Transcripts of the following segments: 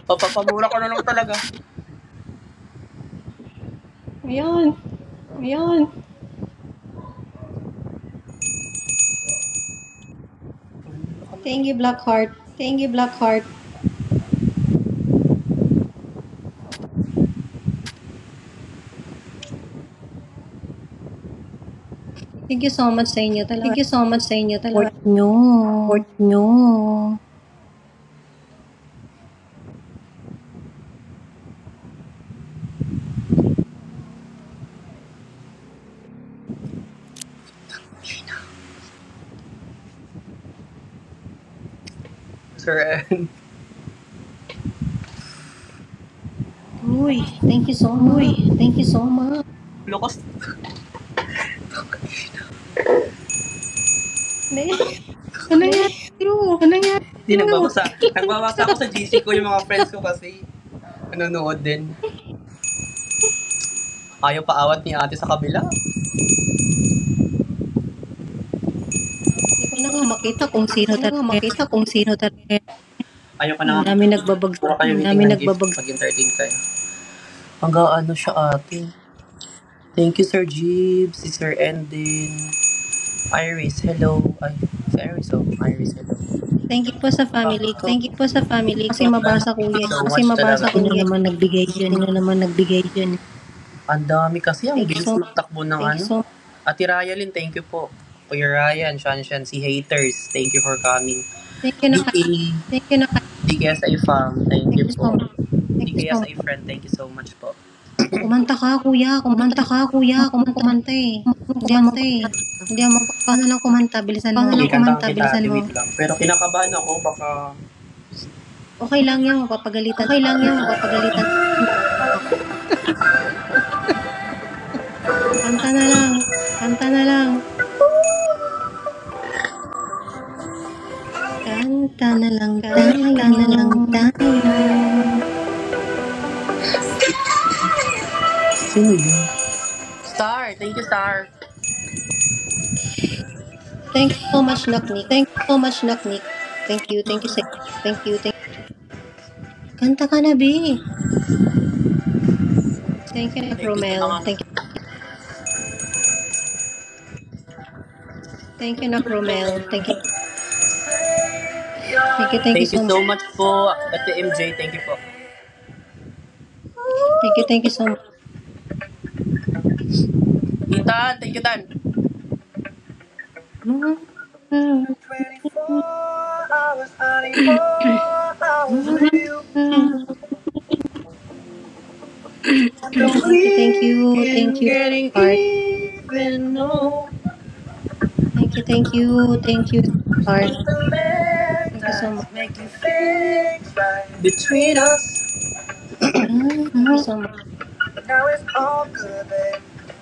Papapamura ko na lang talaga. Ayan. Ayan. Thank you, Blackheart. Thank you, Blackheart. Thank you so much sa inyo talaga. Thank you so much sa inyo talaga. Support nyo. Support nyo. Sir N. Uy, thank you so much. Thank you so much. Lukas. Ano yan? Ano yan? Hindi, nagbabasa. Nagbabasa ako sa GC ko, yung mga friends ko kasi nanonood din. Ayaw paawat ni ate sa kabila. Hindi ko na nga makita kung sino talaga. Ayaw ka na nga. Namin nagbabagsak. Mag-entertain kayo. Hanggang ano siya ate. Thank you Sir Jeeves, si Sir Endin. Iris, hello. Ay, si Iris, oh. Iris, hello. Thank you po sa family. Thank you po sa family. Kasi mabasa ko yan. Sino naman nagbigay dyan. Ang dami kasi ang bilis magtakbo ng ano. Ate Rayalyn, thank you po. Kuya Ryan, Shanshan, si Haters, thank you for coming. Thank you na. DKSI fam, thank you po. DKSI friend, thank you so much po. Kumanta ka, kuya. Kumanta eh. Hindi mo. Paano lang kumanta? Bilisan mo. Wait lang. Pero kinakabahan ako, baka... Okay lang yan, mapapagalitan. Kanta na lang. Kanta na lang tayo. Sino yun? Star! Thank you, Star! Thank you so much, Naknik. Thank you. Kanta ka na, B. Thank you, Romel. Thank you, Romel. Thank you so much po. Ate MJ, thank you po. Thank you so much. Tan, thank you, Tan. 24 hours, Thank you, Art. Thank you, Art. Thank you so much. Between us. Thank you so much.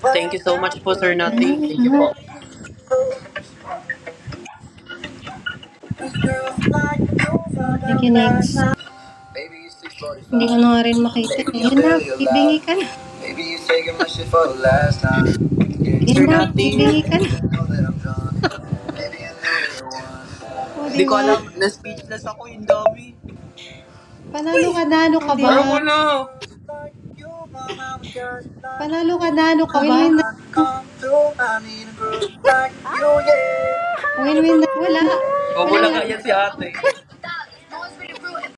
Thank you so much po, Sir Nothing. Thank you po. Thank you, next. Hindi ko na rin makita. Yan na, ibingi ka na. Ibingi ka na. Hindi ko alam, na-speechless ako, yung dami. Panalo ka ba? Ano na? Panalo ka ba? Win-win na. Wala. Wala nga yan si ate.